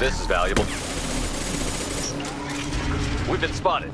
This is valuable. We've been spotted.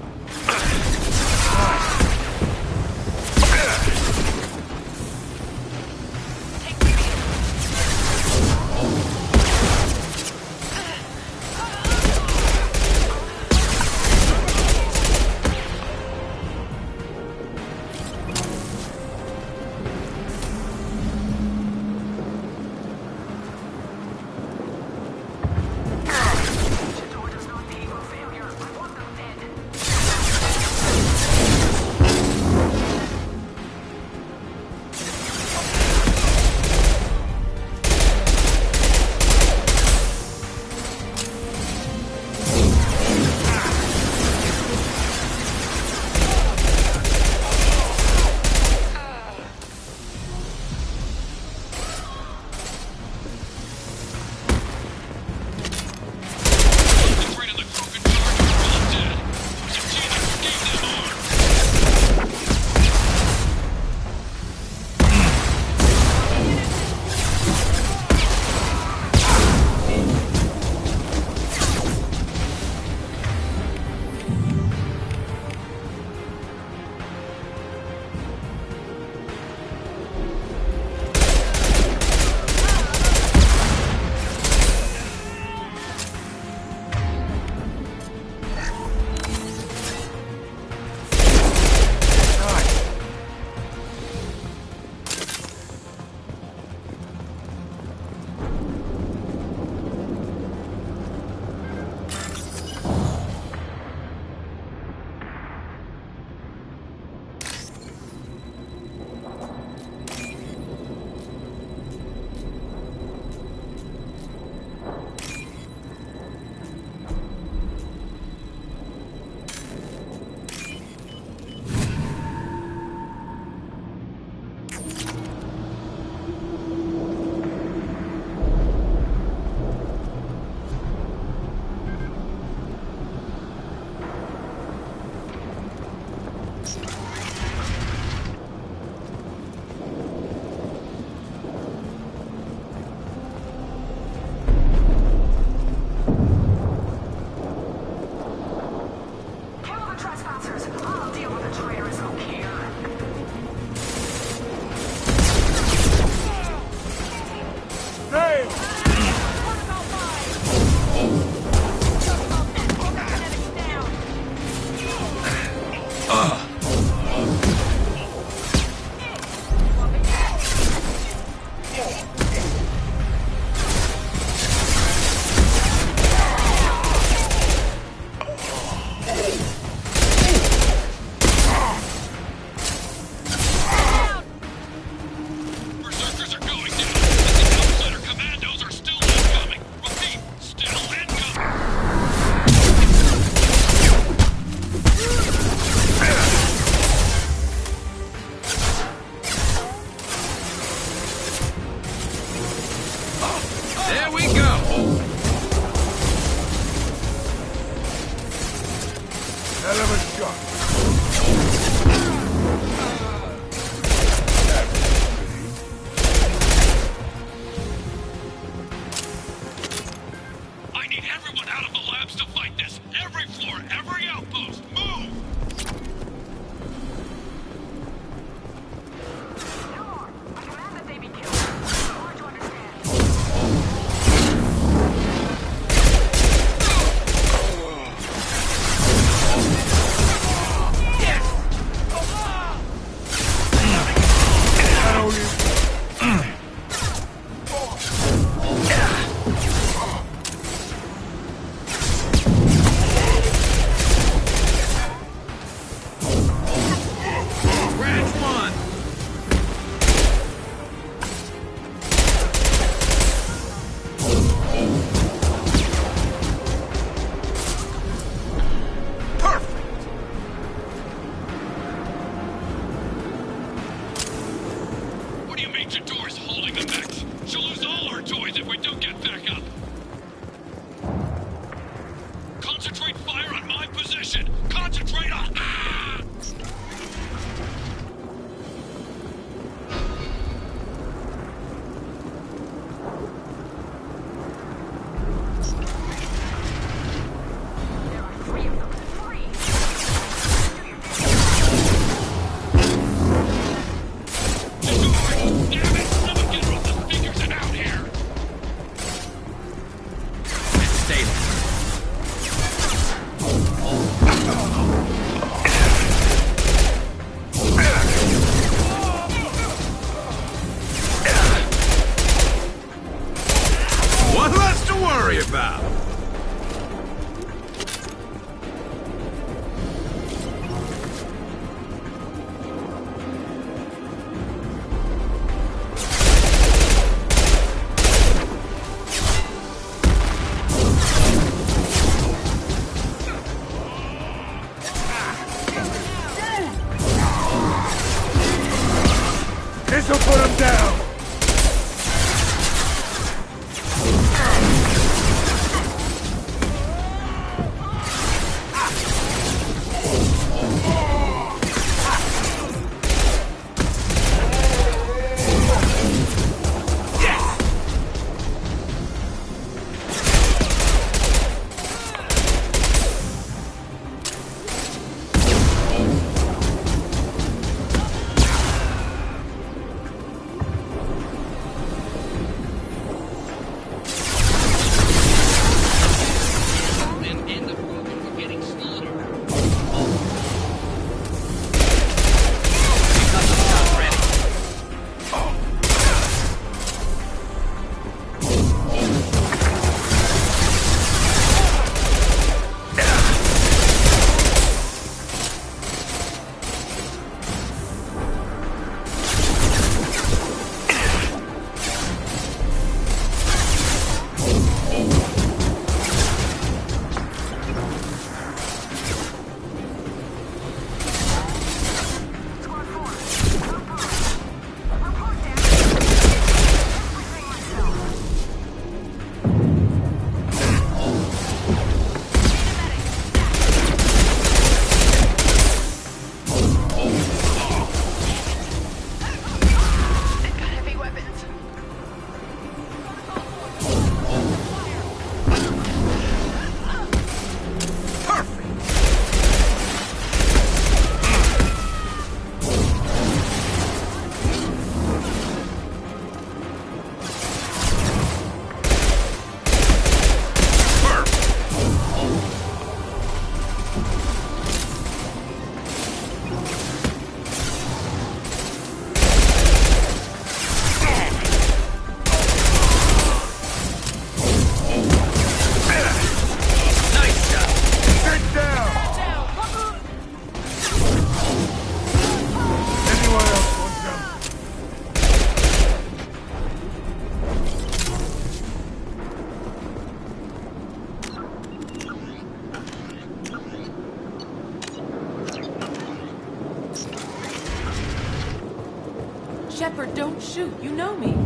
Remember, don't shoot. You know me.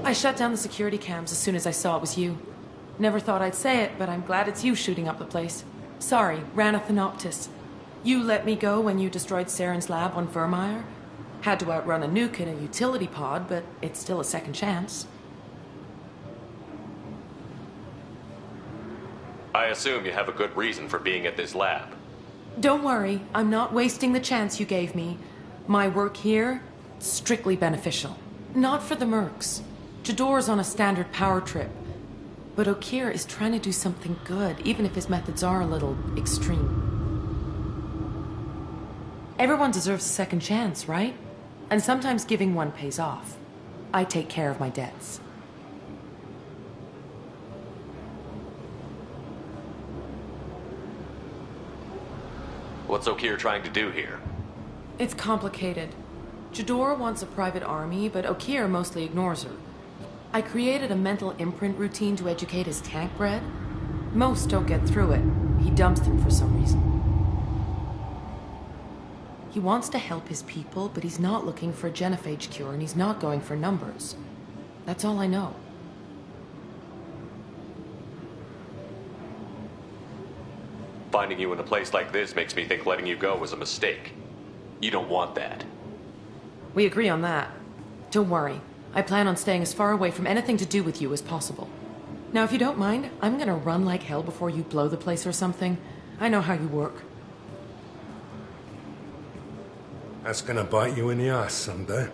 I shut down the security cams as soon as I saw it was you. Never thought I'd say it, but I'm glad it's you shooting up the place. Sorry, Rana Thanoptis. You let me go when you destroyed Saren's lab on Vermeer. Had to outrun a nuke in a utility pod, but it's still a second chance. I assume you have a good reason for being at this lab. Don't worry, I'm not wasting the chance you gave me. My work here, strictly beneficial. Not for the mercs. Jador's on a standard power trip. But Okeer is trying to do something good, even if his methods are a little extreme. Everyone deserves a second chance, right? And sometimes giving one pays off. I take care of my debts. What's Okeer trying to do here? It's complicated. Jador wants a private army, but Okeer mostly ignores her. I created a mental imprint routine to educate his tank bred. Most don't get through it. He dumps them for some reason. He wants to help his people, but he's not looking for a genophage cure, and he's not going for numbers. That's all I know. Finding you in a place like this makes me think letting you go was a mistake. You don't want that. We agree on that. Don't worry. I plan on staying as far away from anything to do with you as possible. Now, if you don't mind, I'm gonna run like hell before you blow the place or something. I know how you work. That's gonna bite you in the ass someday.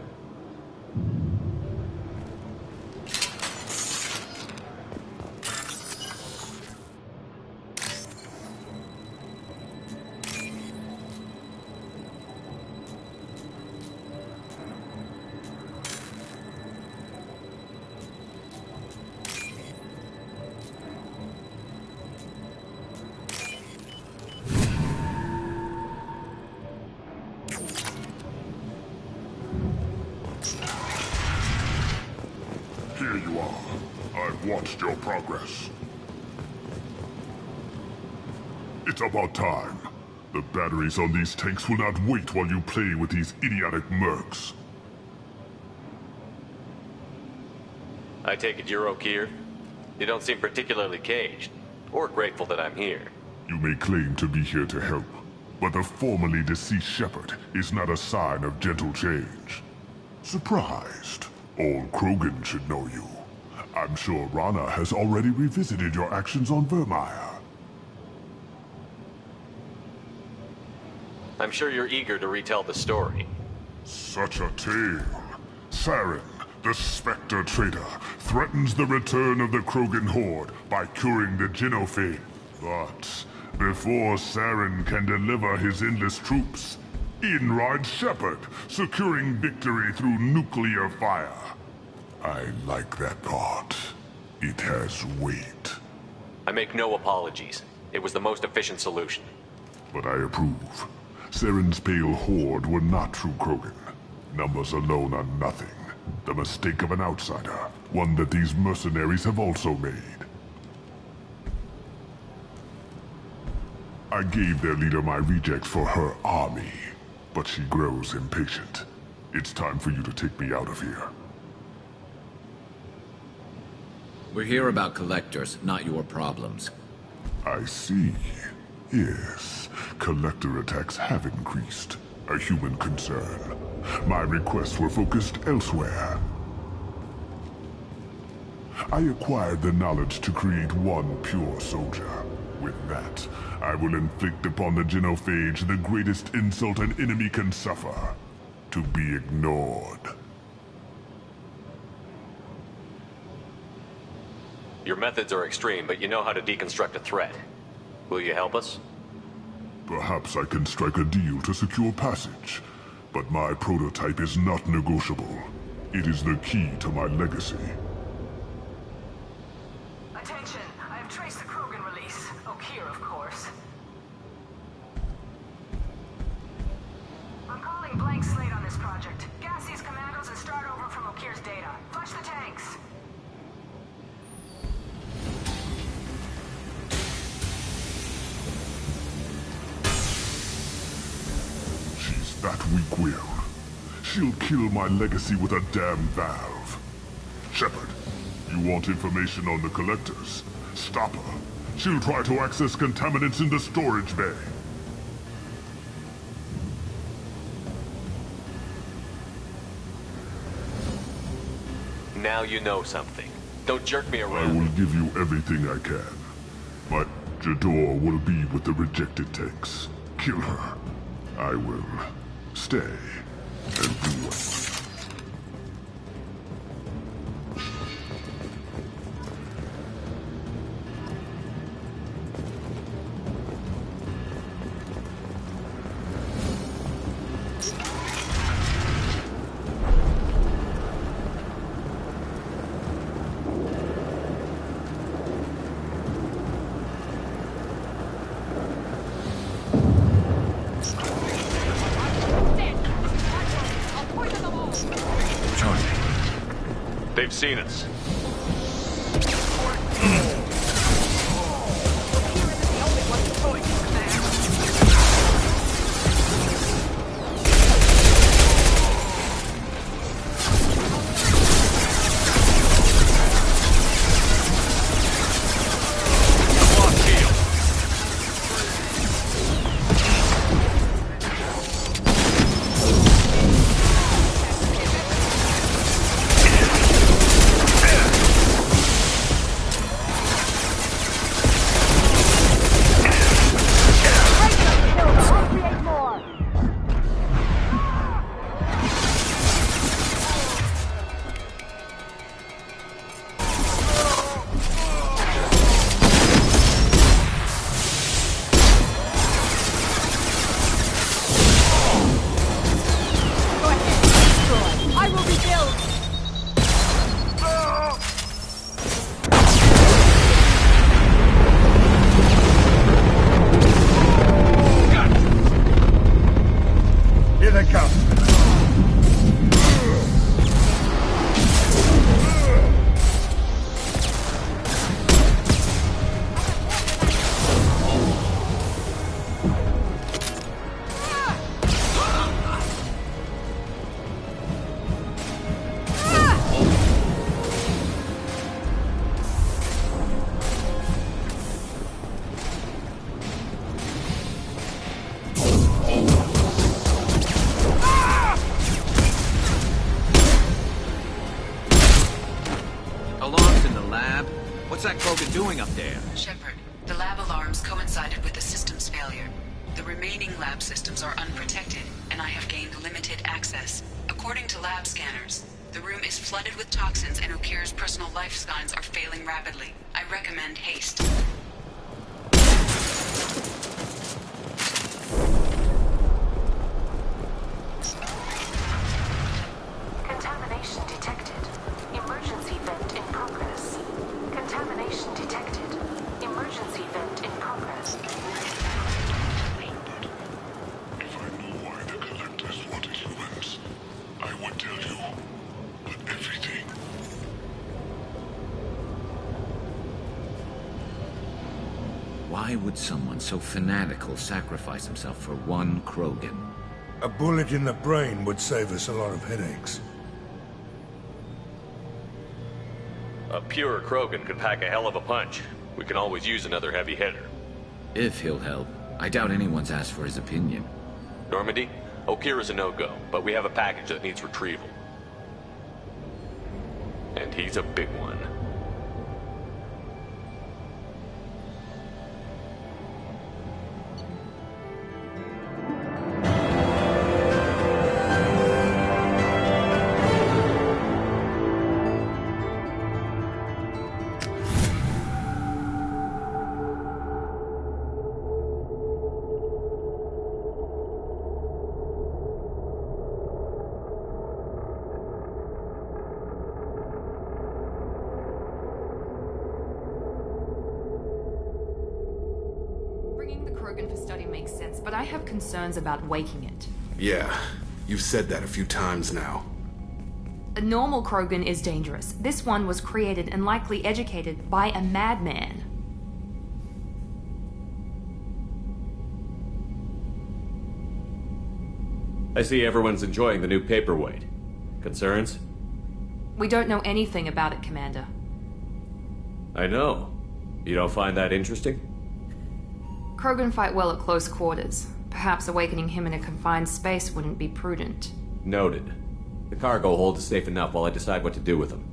Here you are. I've watched your progress. It's about time. The batteries on these tanks will not wait while you play with these idiotic mercs. I take it you're Okeer? You don't seem particularly caged, or grateful that I'm here. You may claim to be here to help, but the formerly deceased Shepard is not a sign of gentle change. Surprised? Old Krogan should know you. I'm sure Rana has already revisited your actions on Vermeer. I'm sure you're eager to retell the story. Such a tale. Saren, the Spectre traitor, threatens the return of the Krogan horde by curing the genophage. But before Saren can deliver his endless troops, in rides Shepard, securing victory through nuclear fire. I like that part. It has weight. I make no apologies. It was the most efficient solution. But I approve. Saren's pale horde were not true Krogan. Numbers alone are nothing. The mistake of an outsider. One that these mercenaries have also made. I gave their leader my rejects for her army. But she grows impatient. It's time for you to take me out of here. We're here about collectors, not your problems. I see. Yes, collector attacks have increased. A human concern. My requests were focused elsewhere. I acquired the knowledge to create one pure soldier. With that, I will inflict upon the genophage the greatest insult an enemy can suffer. To be ignored. Your methods are extreme, but you know how to deconstruct a threat. Will you help us? Perhaps I can strike a deal to secure passage. But my prototype is not negotiable. It is the key to my legacy. Attention! I have traced the Krogan release. Okeer, of course. I'm calling blank slate on this project. Gas these commandos and start over from Okeer's data. Flush the tanks! She's that weak-willed. she'll kill my legacy with a damn valve. Shepard, you want information on the Collectors? Stop her. She'll try to access contaminants in the storage bay. Now you know something. Don't jerk me I around. will give you everything I can. But Jador will be with the rejected tanks. Kill her. I will stay and do what? They've seen us. What's that Krogan doing up there? Shepard, the lab alarms coincided with the system's failure. The remaining lab systems are unprotected, and I have gained limited access. According to lab scanners, the room is flooded with toxins and Okir's personal life signs are failing rapidly. I recommend haste. Contamination detected. Emergency vent in progress. Contamination detected. Emergency vent in progress. If I knew why the Collectors wanted humans, I would tell you. But everything... Why would someone so fanatical sacrifice himself for one Krogan? A bullet in the brain would save us a lot of headaches. A pure Krogan could pack a hell of a punch. We can always use another heavy hitter. If he'll help. I doubt anyone's asked for his opinion. Normandy, Okir is a no-go, but we have a package that needs retrieval. And he's a big one. Bringing the Krogan for study makes sense, but I have concerns about waking it. Yeah, you've said that a few times now. A normal Krogan is dangerous. This one was created and likely educated by a madman. I see everyone's enjoying the new paperweight. Concerns? We don't know anything about it, Commander. I know. You don't find that interesting? Krogan fight well at close quarters. Perhaps awakening him in a confined space wouldn't be prudent. Noted. The cargo hold is safe enough while I decide what to do with them.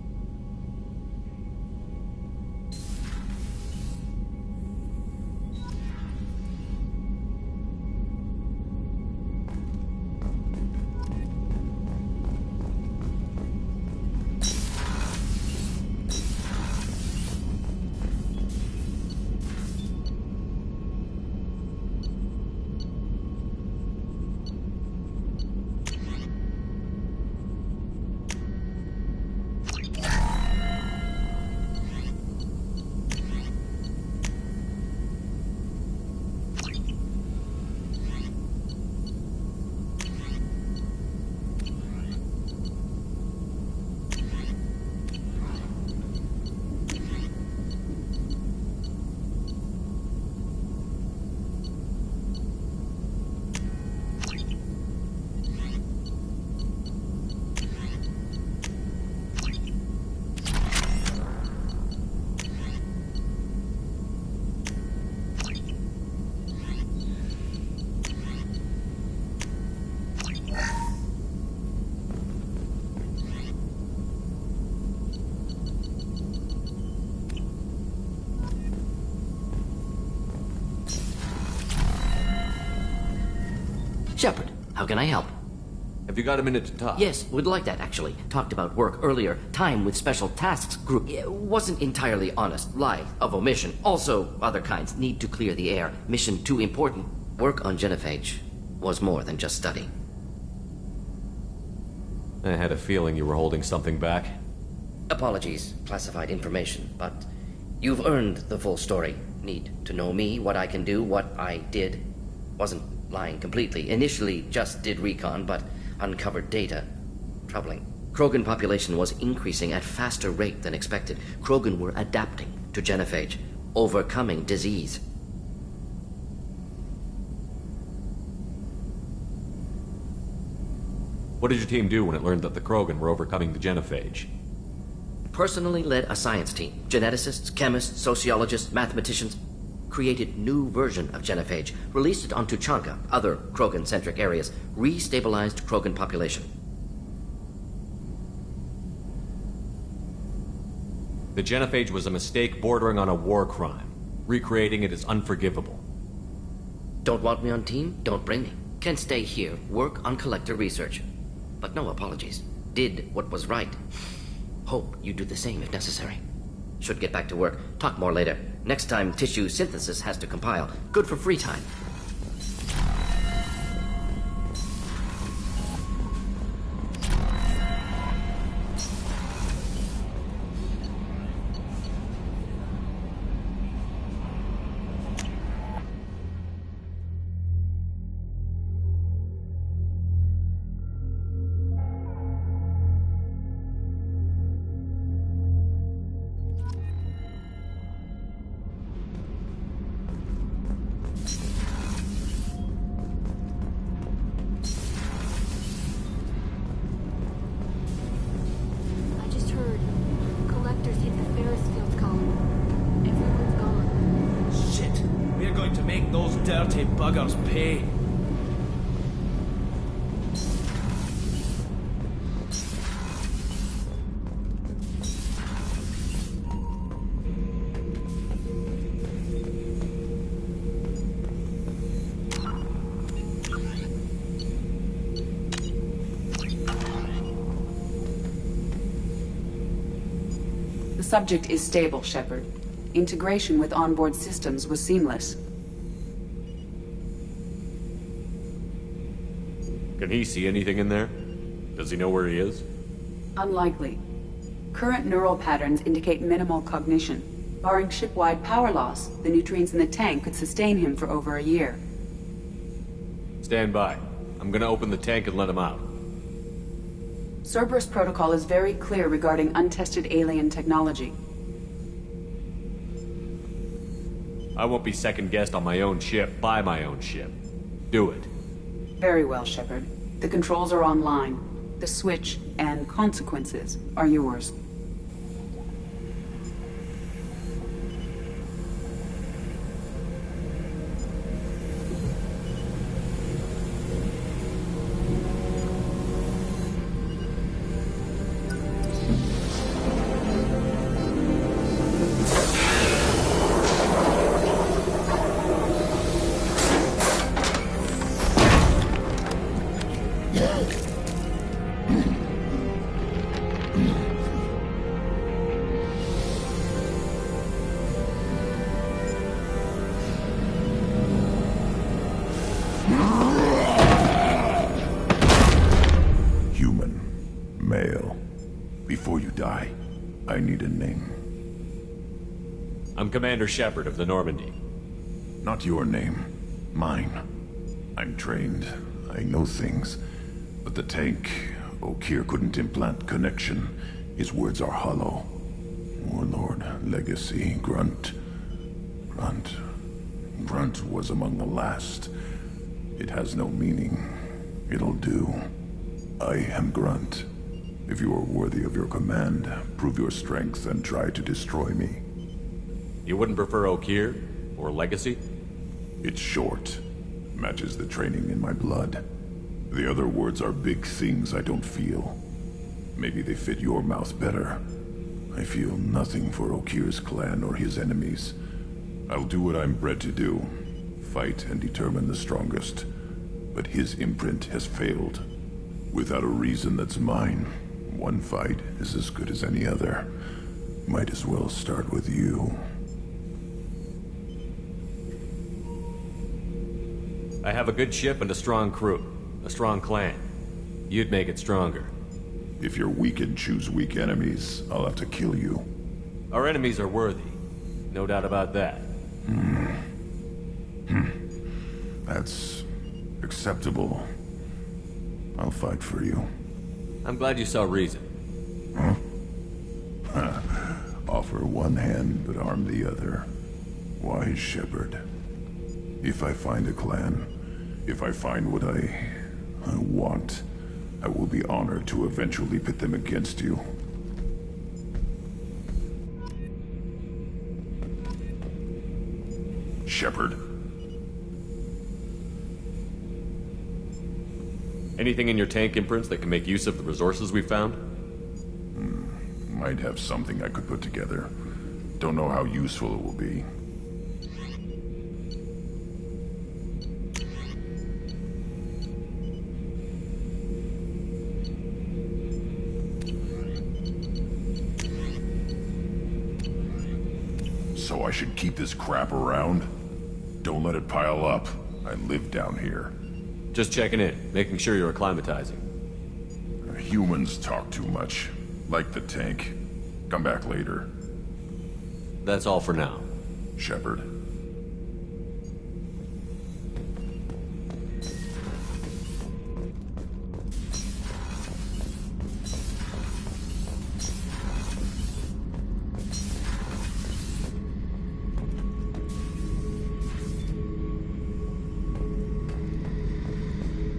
Shepard, how can I help? Have you got a minute to talk? Yes, would like that, actually. Talked about work earlier. Time with Special Tasks Group. Wasn't entirely honest. Lie of omission. Also, other kinds. Need to clear the air. Mission too important. Work on Genophage was more than just study. I had a feeling you were holding something back. Apologies, classified information, but you've earned the full story. Need to know me, what I can do, what I did. Wasn't lying completely. Initially just did recon, but uncovered data. Troubling. Krogan population was increasing at faster rate than expected. Krogan were adapting to Genophage, overcoming disease. What did your team do when it learned that the Krogan were overcoming the Genophage? Personally led a science team. Geneticists, chemists, sociologists, mathematicians. Created new version of Genophage, released it on Tuchanka, other Krogan-centric areas, restabilized Krogan population. The Genophage was a mistake bordering on a war crime. Recreating it is unforgivable. Don't want me on team? Don't bring me. Can stay here, work on collector research. But no apologies. Did what was right. Hope you do the same if necessary. Should get back to work. Talk more later. Next time, tissue synthesis has to compile. Good for free time. Dirty buggers pay. The subject is stable, Shepard. Integration with onboard systems was seamless. Can he see anything in there? Does he know where he is? Unlikely. Current neural patterns indicate minimal cognition. Barring ship-wide power loss, the nutrients in the tank could sustain him for over a year. Stand by. I'm gonna open the tank and let him out. Cerberus protocol is very clear regarding untested alien technology. I won't be second-guessed on my own ship, by my own ship. Do it. Very well, Shepard. The controls are online. The switch and consequences are yours. I'm Commander Shepard of the Normandy. Not your name. Mine. I'm trained. I know things. But the tank, Okeer couldn't implant connection. His words are hollow. Warlord, Legacy, Grunt. Grunt was among the last. It has no meaning. It'll do. I am Grunt. If you are worthy of your command, prove your strength and try to destroy me. You wouldn't prefer Okeer? Or Legacy? It's short. Matches the training in my blood. The other words are big things I don't feel. Maybe they fit your mouth better. I feel nothing for Okeer's clan or his enemies. I'll do what I'm bred to do. Fight and determine the strongest. But his imprint has failed. Without a reason that's mine. One fight is as good as any other. Might as well start with you. I have a good ship and a strong crew. A strong clan. You'd make it stronger. If you're weak and choose weak enemies, I'll have to kill you. Our enemies are worthy. No doubt about that. That's acceptable. I'll fight for you. I'm glad you saw reason. Huh? Offer one hand, but arm the other. Wise Shepard. If I find a clan, if I find what I want, I will be honored to eventually pit them against you. Shepard. Anything in your tank imprints that can make use of the resources we found? Might have something I could put together. Don't know how useful it will be. So I should keep this crap around? Don't let it pile up. I live down here. Just checking in, making sure you're acclimatizing. Humans talk too much. Like the tank. Come back later. That's all for now. Shepard.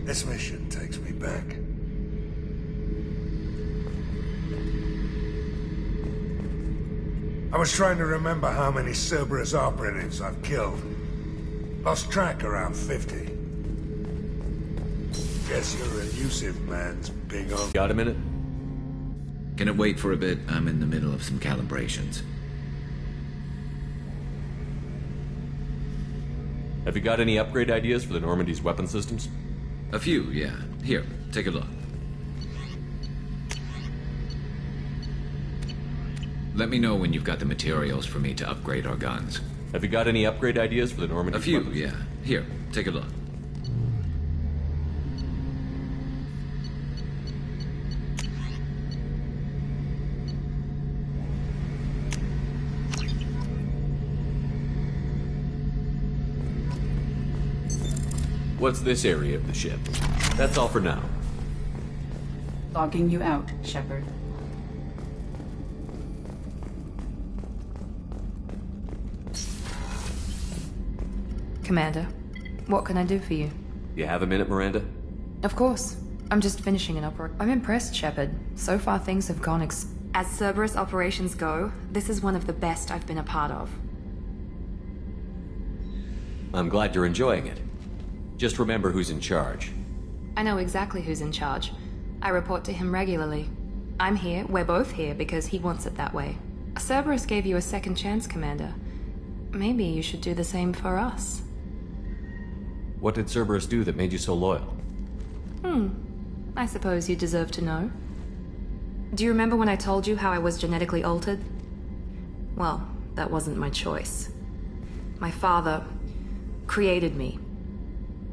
This mission takes me back. I was trying to remember how many Cerberus operatives I've killed. Lost track around 50. Guess your elusive man's big on... Got a minute? Can it wait for a bit? I'm in the middle of some calibrations. Have you got any upgrade ideas for the Normandy's weapon systems? A few, yeah. Here, take a look. Let me know when you've got the materials for me to upgrade our guns. Have you got any upgrade ideas for the Normandy's A few, weapons? yeah. Here, take a look. What's this area of the ship? That's all for now. Logging you out, Shepard. Commander, what can I do for you? You have a minute, Miranda? Of course. I'm just finishing an I'm impressed, Shepard. So far things have gone As Cerberus operations go, this is one of the best I've been a part of. I'm glad you're enjoying it. Just remember who's in charge. I know exactly who's in charge. I report to him regularly. I'm here, we're both here, because he wants it that way. Cerberus gave you a second chance, Commander. Maybe you should do the same for us. What did Cerberus do that made you so loyal? I suppose you deserve to know. Do you remember when I told you how I was genetically altered? Well, that wasn't my choice. My father created me.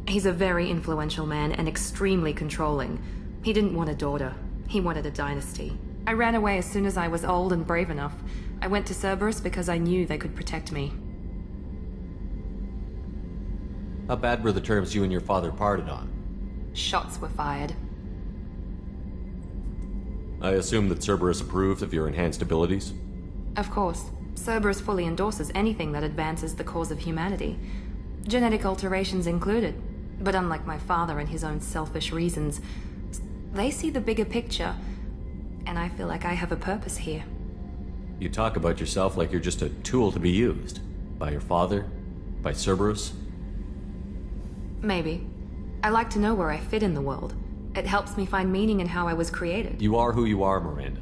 He's a very influential man and extremely controlling. He didn't want a daughter. He wanted a dynasty. I ran away as soon as I was old and brave enough. I went to Cerberus because I knew they could protect me. How bad were the terms you and your father parted on? Shots were fired. I assume that Cerberus approved of your enhanced abilities? Of course. Cerberus fully endorses anything that advances the cause of humanity. Genetic alterations included. But unlike my father and his own selfish reasons, they see the bigger picture, and I feel like I have a purpose here. You talk about yourself like you're just a tool to be used. By your father? By Cerberus? Maybe. I like to know where I fit in the world. It helps me find meaning in how I was created. You are who you are, Miranda.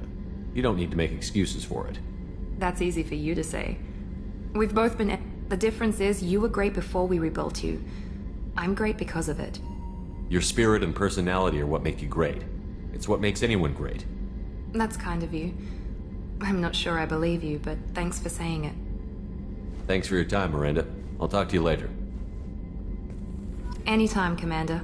You don't need to make excuses for it. That's easy for you to say. We've both been... The difference is you were great before we rebuilt you. I'm great because of it. Your spirit and personality are what make you great. It's what makes anyone great. That's kind of you. I'm not sure I believe you, but thanks for saying it. Thanks for your time, Miranda. I'll talk to you later. Anytime, Commander.